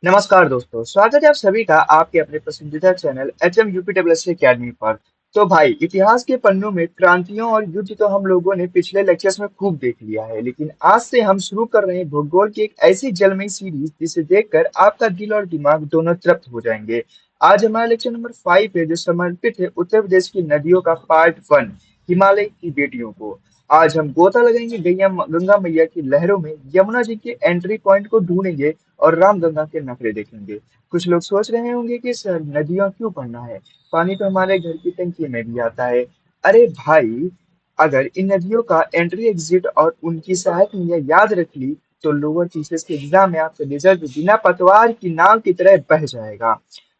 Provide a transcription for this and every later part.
नमस्कार दोस्तों, स्वागत है आप सभी का आपके अपने पसंदीदा चैनल HM UPSSC अकेडमी पर। तो भाई, इतिहास के पन्नों में क्रांतियों और युद्ध तो हम लोगों ने पिछले लेक्चर्स में खूब देख लिया है, लेकिन आज से हम शुरू कर रहे हैं भूगोल की एक ऐसी जलमयी सीरीज जिसे देखकर आपका दिल और दिमाग दोनों तृप्त हो जाएंगे। आज हमारा लेक्चर नंबर 5 है, जो समर्पित है उत्तर प्रदेश की नदियों का पार्ट 1, हिमालय की बेटियों को। आज हम गोता लगाएंगे गंगा मैया की लहरों में, यमुना जी के एंट्री पॉइंट को ढूंढेंगे और रामगंगा के नखरे देखेंगे। कुछ लोग सोच रहे होंगे कि सर, नदियां क्यों पढ़ना है, पानी तो हमारे घर की टंकी में भी आता है। अरे भाई, अगर इन नदियों का एंट्री एग्जिट और उनकी सहायक नदियां याद रख ली तो लोअर टीचर्स के एग्जाम में आपका रिजल्ट बिना पतवार की नाव की तरह बह जाएगा।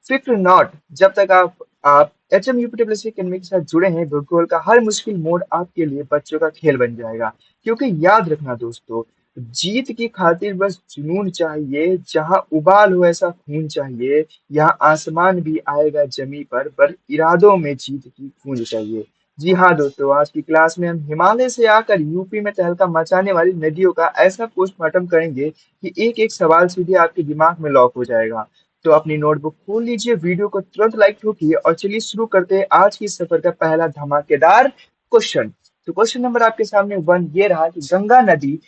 फिक्र नॉट, जब तक आप HM UPSSC अकेडमी के साथ जुड़े हैं, भूगोल का हर मुश्किल मोड आपके लिए बच्चों का खेल बन जाएगा। क्योंकि याद रखना दोस्तों, जीत की खातिर बस जुनून चाहिए, जहां उबाल हो ऐसा खून चाहिए। यहाँ आसमान भी आएगा जमी पर इरादों में जीत की गूंज चाहिए। जी हाँ दोस्तों, आज की क्लास में हम हिमालय से आकर यूपी में तहलका मचाने वाली नदियों का ऐसा पोस्टमार्टम करेंगे कि एक एक सवाल सीधे आपके दिमाग में लॉक हो जाएगा। तो अपनी नोटबुक खोल लीजिए, वीडियो को तुरंत लाइक ठोकिए और चलिए शुरू करते हैं आज की सफर का पहला धमाकेदार क्वेश्चन। तो क्वेश्चन नंबर आपके सामने 1 ये रहा कि गंगा नदी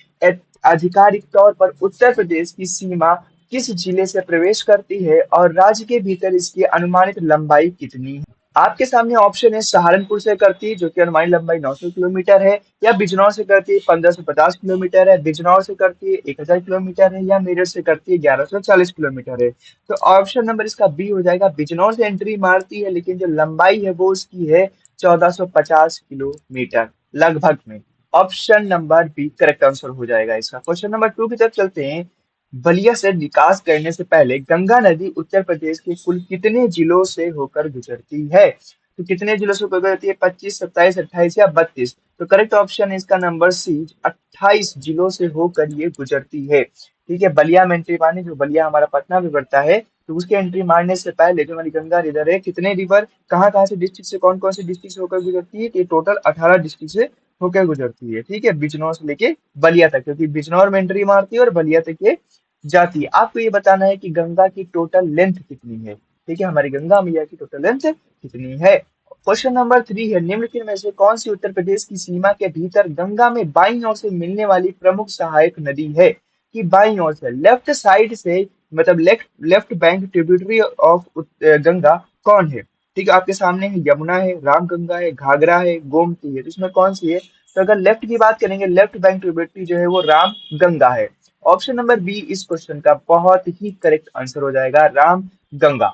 आधिकारिक तौर पर उत्तर प्रदेश की सीमा किस जिले से प्रवेश करती है और राज्य के भीतर इसकी अनुमानित लंबाई कितनी है। आपके सामने ऑप्शन है, सहारनपुर से करती है जो कि अनुमानित लंबाई 900 किलोमीटर है, या बिजनौर से करती है 1550 किलोमीटर है, बिजनौर से करती है 1000 किलोमीटर है, या मेरठ से करती है 1140 किलोमीटर है। तो ऑप्शन नंबर इसका बी हो जाएगा, बिजनौर से एंट्री मारती है लेकिन जो लंबाई है वो उसकी है 1450 किलोमीटर लगभग में। Option number B correct answer हो जाएगा इसका। क्वेश्चन नंबर 2 की तरफ चलते हैं। बलिया से निकास करने से पहले गंगा नदी उत्तर प्रदेश के कुल कितने जिलों से होकर गुजरती है। तो कितने जिलों से होकर गुजरती है, 25, 27, 28 या 32। तो करेक्ट ऑप्शन है इसका नंबर सी, 28 जिलों से होकर ये गुजरती है। ठीक है, बलिया में एंट्री मारने, जो बलिया हमारा पटना में पड़ता है, तो उसके एंट्री मारने से पहले जो हमारी गंगा रिवर है, कितने रिवर कहाँ कहाँ से डिस्ट्रिक्ट से, कौन कौन से डिस्ट्रिक्ट से होकर गुजरती है, तो ये टोटल 18 डिस्ट्रिक्ट से होकर गुजरती है। ठीक है, बिजनौर से लेके बलिया तक, क्योंकि बिजनौर में एंट्री मारती है और बलिया तक ये जाती है। आपको ये बताना है कि गंगा की टोटल लेंथ कितनी है। ठीक है, हमारी गंगा मैया की टोटल लेंथ कितनी है। क्वेश्चन नंबर 3 है, निम्नलिखित में से कौन सी उत्तर प्रदेश की सीमा के भीतर गंगा में बाईं ओर से मिलने वाली प्रमुख सहायक नदी है। कि बाईं ओर से, लेफ्ट साइड से, मतलब left left bank tributary of Ganga कौन है। ठीक है, आपके सामने है, यमुना है, रामगंगा है, घाघरा है, गोमती है, तो इसमें कौन सी है। तो अगर लेफ्ट की बात करेंगे, लेफ्ट बैंक ट्रिब्यूटरी जो है वो राम गंगा है। ऑप्शन नंबर बी इस क्वेश्चन का बहुत ही करेक्ट आंसर हो जाएगा, राम गंगा।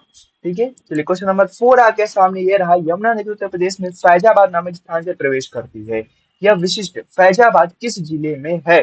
ठीक है, चलिए क्वेश्चन नंबर 4 आके सामने ये रहा, यमुना नदी उत्तर प्रदेश में फैजाबाद नामक स्थान से प्रवेश करती है। यह विशिष्ट फैजाबाद किस जिले में है।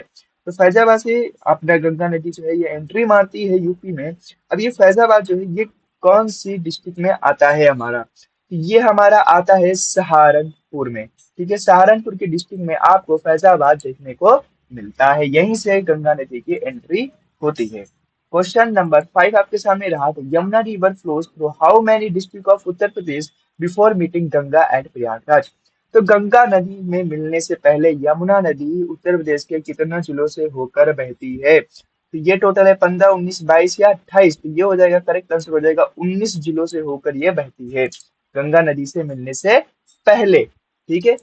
तो फैजाबाद से अपना गंगा नदी जो है ये एंट्री मारती है यूपी में। अब ये फैजाबाद जो है ये कौन सी डिस्ट्रिक्ट में आता है हमारा, तो ये हमारा आता है सहारनपुर में। ठीक है, सहारनपुर के डिस्ट्रिक्ट में आपको फैजाबाद देखने को मिलता है, यहीं से गंगा नदी की एंट्री होती है। क्वेश्चन नंबर 5 आपके सामने रहा, तो Yamuna river flows through how many district of Uttar Pradesh before meeting Ganga at Prayagraj. तो गंगा नदी में मिलने से पहले यमुना नदी उत्तर प्रदेश के कितने जिलों से होकर बहती है। तो ये टोटल है 15, 19, 22 या 28। तो ये हो जाएगा, करेक्ट आंसर हो जाएगा 19 जिलों से होकर ये बहती है गंगा नदी से मिलने से पहले। ठीक है,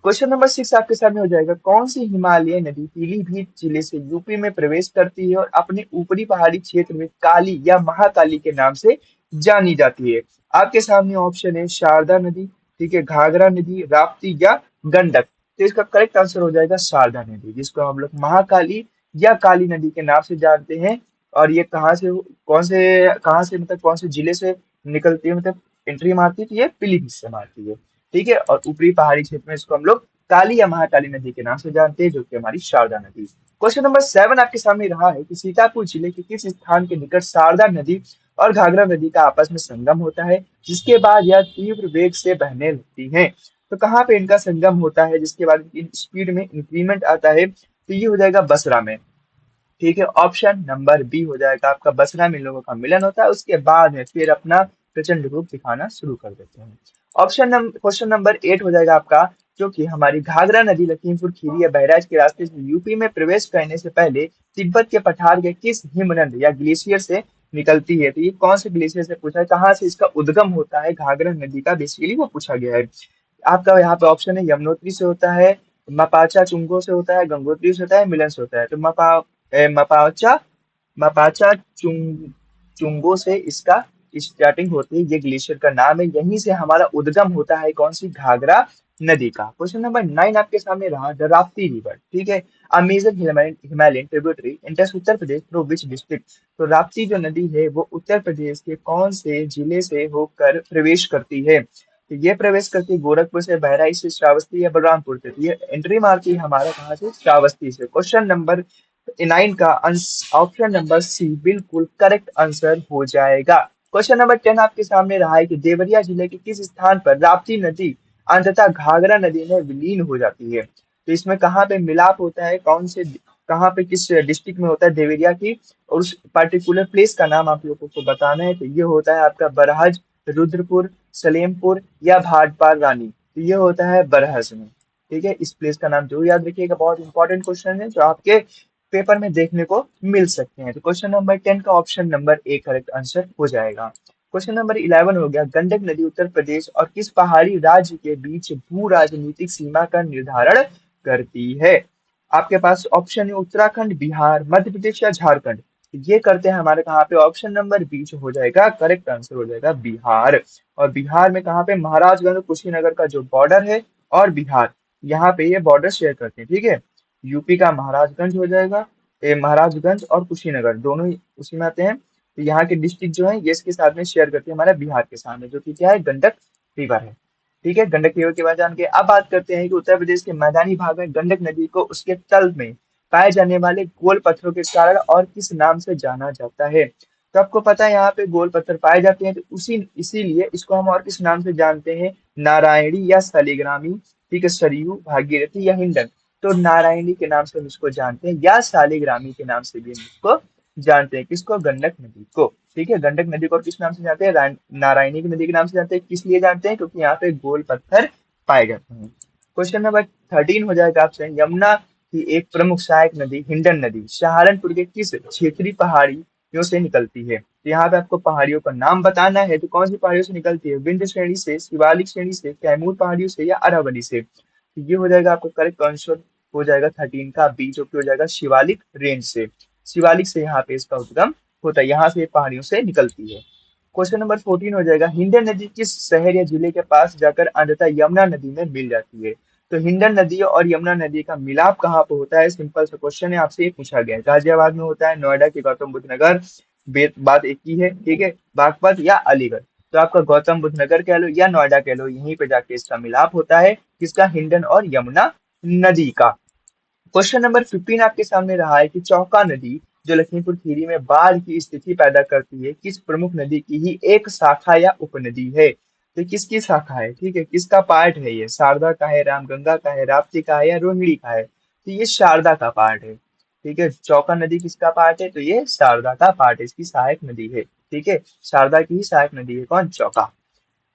क्वेश्चन नंबर 6 आपके सामने हो जाएगा, कौन सी हिमालय नदी पीलीभीत जिले से यूपी में प्रवेश करती है और अपने ऊपरी पहाड़ी क्षेत्र में काली या महाकाली के नाम से जानी जाती है। आपके सामने ऑप्शन है, शारदा नदी, ठीक है, घाघरा नदी, राप्ती या गंडक। तो इसका करेक्ट आंसर हो जाएगा शारदा नदी, जिसको हम लोग महाकाली या काली नदी के नाम से जानते हैं। और ये कहाँ से मतलब कौन से जिले से निकलती है, मतलब एंट्री मारती है, तो ये पीलीभीत से मारती है। ठीक है, और ऊपरी पहाड़ी क्षेत्र में इसको हम लोग काली या महाकाली नदी के नाम से जानते हैं, जो कि हमारी शारदा नदी। क्वेश्चन नंबर 7 आपके सामने रहा है कि सीतापुर जिले के किस स्थान के निकट शारदा नदी और घाघरा नदी का आपस में संगम होता है, जिसके बाद यह तीव्र वेग से बहने लगती हैं। तो कहाँ पे इनका संगम होता है, जिसके बाद इन स्पीड में इंक्रीमेंट आता है, तो ये हो जाएगा बसरा में। ठीक है, ऑप्शन नंबर बी हो जाएगा आपका, बसरा में इन लोगों का मिलन होता है, उसके बाद में फिर अपना प्रचंड रूप दिखाना शुरू कर देते हैं। क्वेश्चन नंबर 8 हो जाएगा आपका, जो कि हमारी घाघरा नदी लखीमपुर खीरी या बहराइच के रास्ते से यूपी में प्रवेश करने से पहले तिब्बत के पठार के किस हिमनद या ग्लेशियर से निकलती है। तो ये कौन से ग्लेशियर से पूछा है, कहाँ से इसका उद्गम होता है घाघरा नदी का, बेसिकली वो पूछा गया है। आपका यहाँ पे ऑप्शन है यमुनोत्री से होता है, मपाचा चुंगो से होता है, गंगोत्री से होता है, मिलन से होता है। तो मपाचा मपाचा चुंगो से इसका स्टार्टिंग होती है, ये ग्लेशियर का नाम है, यहीं से हमारा उद्गम होता है कौन सी, घाघरा नदी का। क्वेश्चन नंबर 9 आपके सामने रहा, द राप्ती रिवर, ठीक है। A major Himalayan tributary enters Uttar Pradesh through which district. तो राप्ती जो नदी है वो उत्तर प्रदेश के कौन से जिले से होकर प्रवेश करती है, तो ये प्रवेश करती है गोरखपुर से, बहराइच से, श्रावस्ती या बलरामपुर से। तो ये एंट्री मारती है हमारा कहाँ से, श्रावस्ती से। क्वेश्चन नंबर 9 का ऑप्शन नंबर सी बिल्कुल करेक्ट आंसर हो जाएगा। क्वेश्चन नंबर 10 आपके सामने रहा है कि देवरिया जिले के किस स्थान पर राप्ती नदी अंततः घाघरा नदी में विलीन हो जाती है। तो इसमें कहाँ पे मिलाप होता है, कौन से कहाँ पे किस डिस्ट्रिक्ट में होता है देवरिया की, और उस पर्टिकुलर प्लेस का नाम आप लोगों को बताना है। तो ये होता है आपका बरहज, रुद्रपुर, सलेमपुर या भाटपार रानी। तो ये होता है बरहज में, ठीक है। इस प्लेस का नाम जरूर याद रखिएगा, बहुत इंपॉर्टेंट क्वेश्चन है जो आपके पेपर में देखने को मिल सकते हैं। तो क्वेश्चन नंबर 10 का option number A correct answer हो जाएगा। क्वेश्चन नंबर 11 हो गया, गंडक नदी उत्तर प्रदेश और किस पहाड़ी राज्य के बीच भू राजनीतिक सीमा का निर्धारण करती है। आपके पास ऑप्शन है उत्तराखंड, बिहार, मध्य प्रदेश या झारखंड। ये करते हैं हमारे कहाँ पे, ऑप्शन नंबर बी जो हो जाएगा करेक्ट आंसर हो जाएगा बिहार। और बिहार में कहाँ पे, महाराजगंज और कुशीनगर का जो बॉर्डर है और बिहार, यहाँ पे ये बॉर्डर शेयर करते हैं, ठीक है। यूपी का महाराजगंज हो जाएगा, महाराजगंज और कुशीनगर दोनों ही उसी में आते हैं। तो यहाँ के डिस्ट्रिक्ट जो है ये इसके साथ में शेयर करते हैं हमारा बिहार के सामने, जो कि क्या है, गंडक रिवर है, ठीक है। गंडक रिवर के बाद जान के अब बात करते हैं कि उत्तर प्रदेश के मैदानी भाग में गंडक नदी को उसके तल में पाए जाने वाले गोल पत्थरों के कारण और किस नाम से जाना जाता है। तो आपको पता है यहाँ पे गोल पत्थर पाए जाते हैं, तो उसी इसीलिए इसको हम और किस नाम से जानते हैं, नारायणी या शालिग्रामी, ठीक है, सरयू, भागीरथी या हिंडन। तो नारायणी के नाम से हम इसको जानते हैं, या शालिग्रामी के नाम से भी हम इसको जानते हैं, किसको, गंडक नदी को, ठीक है। गंडक नदी को किस नाम से जानते हैं, नारायणी की नदी के नाम से जानते हैं। किस लिए जानते हैं, क्योंकि यहाँ पे गोल पत्थर पाए जाते हैं। क्वेश्चन नंबर 13 हो जाएगा आपसे, यमुना की एक प्रमुख सहायक नदी हिंडन नदी सहारनपुर के किस क्षेत्रीय पहाड़ियों से निकलती है। तो यहाँ पे आपको पहाड़ियों का नाम बताना है, तो कौन सी पहाड़ियों से निकलती है, विंध्य श्रेणी से, शिवालिक श्रेणी से, कैमूर पहाड़ियों से या अरावली से। तो ये हो जाएगा आपका करेक्ट आंसर हो जाएगा 13 का बी, जो कि हो जाएगा शिवालिक रेंज से। शिवालिक से यहाँ पे इसका उद्गम होता है, यहाँ से पहाड़ियों से निकलती है। क्वेश्चन नंबर 14 हो जाएगा, हिंडन नदी किस शहर या जिले के पास जाकर अंततः यमुना नदी में मिल जाती है। तो हिंडन नदी और यमुना नदी का मिलाप कहाँ पे होता है, सिंपल सा क्वेश्चन है, आपसे ये पूछा गया है। गाजियाबाद में होता है, नोएडा के गौतम बुद्ध नगर, बात एक ही है, ठीक है, बागपत या अलीगढ़। तो आपका गौतम बुद्ध नगर कह लो या नोएडा कह लो, यहीं पे जाके इसका मिलाप होता है, किसका, हिंडन और यमुना नदी का। क्वेश्चन नंबर 15 आपके सामने रहा है कि चौका नदी जो लखीमपुर खीरी में बाढ़ की स्थिति पैदा करती है, किस प्रमुख नदी की ही एक शाखा या उपनदी है। तो किसकी शाखा है, ठीक है, किसका पार्ट है, ये शारदा का है, रामगंगा का है, राप्ती का है या रोहिणी का है। तो ये शारदा का पार्ट है, ठीक है। चौका नदी किसका पार्ट है, तो ये शारदा का पार्ट है, इसकी सहायक नदी है, ठीक है। शारदा की ही सहायक नदी है कौन, चौका।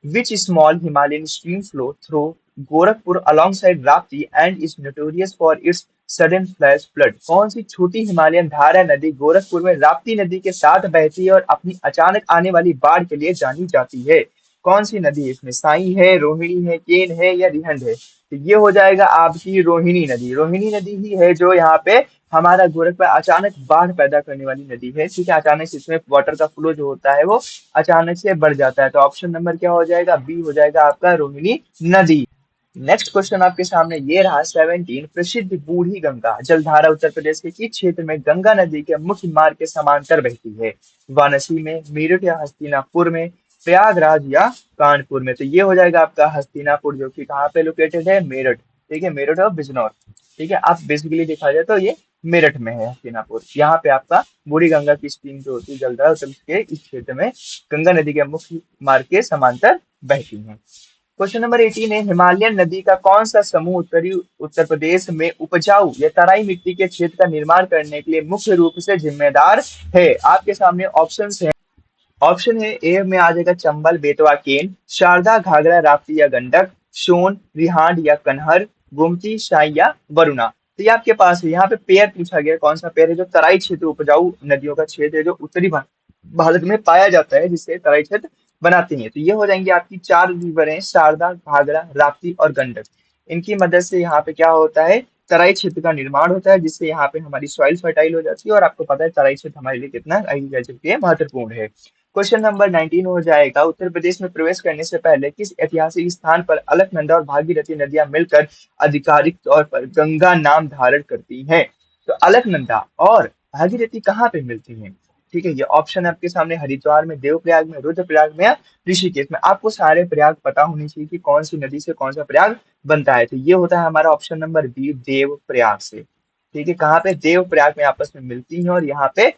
Which small Himalayan stream flow through Gorakhpur alongside Rapti and is notorious for its sudden flash flood? कौन सी छोटी हिमालयन धारा नदी गोरखपुर में राप्ती नदी के साथ बहती है और अपनी अचानक आने वाली बाढ़ के लिए जानी जाती है। कौन सी नदी है इसमें, साई है, रोहिणी है, केन है या रिहंड है। तो ये हो जाएगा आपकी रोहिणी नदी। रोहिणी नदी ही है जो यहाँ पे हमारा गोरखपुर अचानक बाढ़ पैदा करने वाली नदी है, ठीक है। अचानक से इसमें वाटर का फ्लो जो होता है वो अचानक से बढ़ जाता है। तो ऑप्शन नंबर क्या हो जाएगा, बी हो जाएगा आपका रोहिणी नदी। नेक्स्ट क्वेश्चन आपके सामने ये रहा 17, प्रसिद्ध बूढ़ी गंगा जलधारा उत्तर प्रदेश के किस क्षेत्र में गंगा नदी के मुख्य मार्ग के समांतर बहती है। वाराणसी में, मेरठ या हस्तिनापुर में, प्रयागराज या कानपुर में। तो ये हो जाएगा आपका हस्तिनापुर, जो कि कहाँ पे लोकेटेड है, मेरठ, ठीक है, मेरठ और बिजनौर, ठीक है। आप बेसिकली देखा जाए तो ये मेरठ में है हस्तिनापुर। यहाँ पे आपका बूढ़ी गंगा की स्ट्रीम जो होती है जलधारा उत्तर के इस क्षेत्र में गंगा नदी के मुख्य मार्ग के समांतर बहती है। क्वेश्चन नंबर 18 है, हिमालयन नदी का कौन सा समूह उत्तरी उत्तर प्रदेश में उपजाऊ या तराई मिट्टी के क्षेत्र का निर्माण करने के लिए मुख्य रूप से जिम्मेदार है। आपके सामने ऑप्शन है, ऑप्शन है ए में आ जाएगा चंबल, बेतवा, केन, शारदा, घाघरा, राप्ती या गंडक, सोन, रिहांड या कन्हर, गोमती, शाही या वरुणा। तो ये आपके पास है, यहाँ पे पेयर पूछा गया, कौन सा पेयर है जो तराई क्षेत्र उपजाऊ नदियों का क्षेत्र है जो उत्तरी भारत में पाया जाता है जिससे तराई क्षेत्र बनाते हैं। तो ये हो जाएंगी आपकी चार रिवर, शारदा, घाघरा, राप्ती और गंडक। इनकी मदद से यहाँ पे क्या होता है, तराई क्षेत्र का निर्माण होता है, जिससे यहाँ पे हमारी सॉइल फर्टाइल हो जाती है। और आपको पता है तराई क्षेत्र हमारे लिए कितना एग्रीकल्चर के लिए महत्वपूर्ण है। क्वेश्चन नंबर 19 हो जाएगा, उत्तर प्रदेश में प्रवेश करने से पहले किस ऐतिहासिक स्थान पर अलकनंदा और भागीरथी नदियां मिलकर आधिकारिक तौर पर गंगा नाम धारण करती हैं? तो अलकनंदा और भागीरथी कहाँ पे मिलती हैं? ठीक है, ये ऑप्शन आपके सामने हरिद्वार में, देवप्रयाग में, रुद्रप्रयाग में या ऋषिकेश में। आपको सारे प्रयाग पता होने चाहिए कि कौन सी नदी से कौन सा प्रयाग बनता है। तो ये होता है हमारा ऑप्शन नंबर बी, देवप्रयाग से। ठीक है, कहाँ पे, देवप्रयाग में आपस में मिलती हैं और यहाँ पे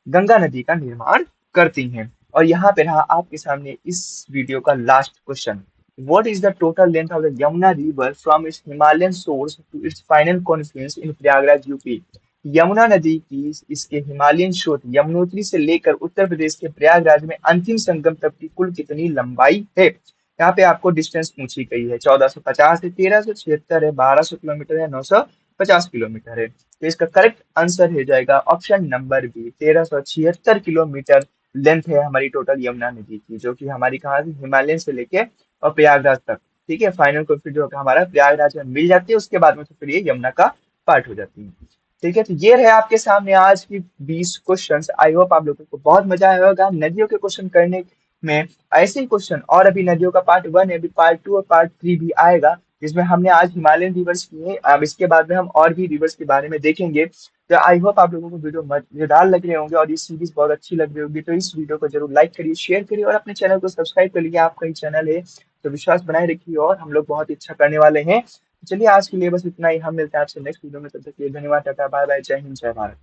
गंगा नदी का निर्माण करती हैं। और यहाँ पे रहा आपके सामने इस वीडियो का last question. What is the total length of the Yamuna River from its Himalayan source to its final confluence in Prayagraj, UP? Yamuna नदी की इसके हिमालयन स्रोत यमुनोत्री से लेकर उत्तर प्रदेश के प्रयागराज में अंतिम संगम तक की कुल कितनी लंबाई है? यहाँ पे आपको डिस्टेंस पूछी गई है, 1450 है, 1376 है, 1200 किलोमीटर है, 950 किलोमीटर है। तो इसका करेक्ट आंसर हो जाएगा option number B, 1376 kilometre length है हमारी टोटल यमुना नदी की, जो कि हमारी कहाँ से, हिमालयन से लेके और प्रयागराज तक। ठीक है, फाइनल को फिर जो हमारा प्रयागराज में मिल जाती है, उसके बाद में तो फिर ये यमुना का पार्ट हो जाती है। ठीक है, तो ये रहे आपके सामने आज की 20 क्वेश्चंस। आई होप आप लोगों को बहुत मजा आया होगा नदियों के क्वेश्चन करने में। ऐसे ही क्वेश्चन और अभी नदियों का पार्ट 1 है, अभी पार्ट 2 और पार्ट 3 भी आएगा, जिसमें हमने आज हिमालयन रिवर्स किए। अब इसके बाद में हम और भी रिवर्स के बारे में देखेंगे। तो आई होप आप लोगों को वीडियो मजेदार लग रहे होंगे और ये सीरीज बहुत अच्छी लग रही होगी। तो इस वीडियो को जरूर लाइक करिए, शेयर करिए और अपने चैनल को सब्सक्राइब कर लीजिए। आपका ही चैनल है तो विश्वास बनाए रखिए और हम लोग बहुत ही अच्छा करने वाले हैं। चलिए आज के लिए बस इतना ही, हम मिलते हैं आपसे नेक्स्ट वीडियो में। तब तक के लिए धन्यवाद, टाटा बाय बाय, जय हिंद, जय भारत।